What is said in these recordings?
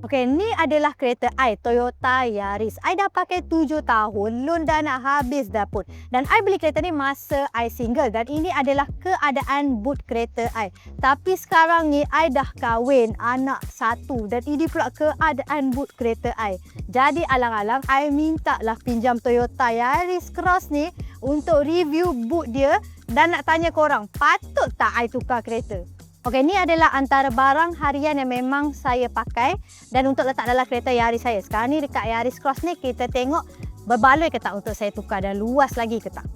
Okey, ni adalah kereta I, Toyota Yaris. I dah pakai 7 tahun, loan dah nak habis dah pun. Dan I beli kereta ni masa I single dan ini adalah keadaan boot kereta I. Tapi sekarang ni I dah kahwin, anak satu dan ini pula keadaan boot kereta I. Jadi alang-alang I minta lah pinjam Toyota Yaris Cross ni untuk review boot dia dan nak tanya korang, patut tak I tukar kereta? Okey, ni adalah antara barang harian yang memang saya pakai dan untuk letak dalam kereta Yaris saya. Sekarang ni dekat Yaris Cross ni kita tengok berbaloi ke tak untuk saya tukar dan luas lagi ke tak.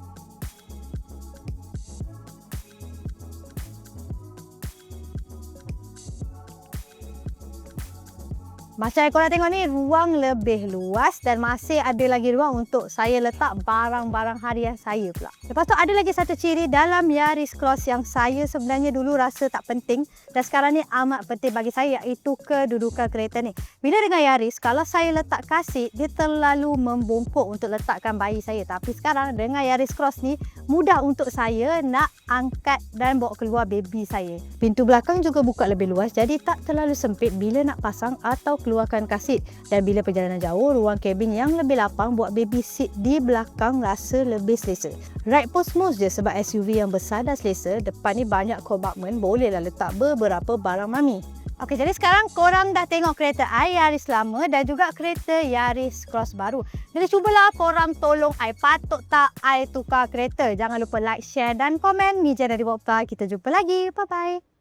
Macam yang korang tengok ni, ruang lebih luas dan masih ada lagi ruang untuk saya letak barang-barang harian saya pula. Lepas tu ada lagi satu ciri dalam Yaris Cross yang saya sebenarnya dulu rasa tak penting dan sekarang ni amat penting bagi saya, iaitu kedudukan kereta ni. Bila dengan Yaris, kalau saya letak kasut, dia terlalu membungkuk untuk letakkan bayi saya. Tapi sekarang dengan Yaris Cross ni, mudah untuk saya nak angkat dan bawa keluar baby saya. Pintu belakang juga buka lebih luas, jadi tak terlalu sempit bila nak pasang atau keluarkan kasut. Dan bila perjalanan jauh, ruang kabin yang lebih lapang buat baby seat di belakang rasa lebih selesa. Ride pun smooth je sebab SUV yang besar dan selesa. Depan ni banyak kompartmen, bolehlah letak beberapa barang mami. Okey, jadi sekarang korang dah tengok kereta I Yaris lama dan juga kereta Yaris Cross baru. Jadi cubalah korang tolong I, patut tak I tukar kereta? Jangan lupa like, share dan komen. Ni je dari Bob. Kita jumpa lagi. Bye-bye.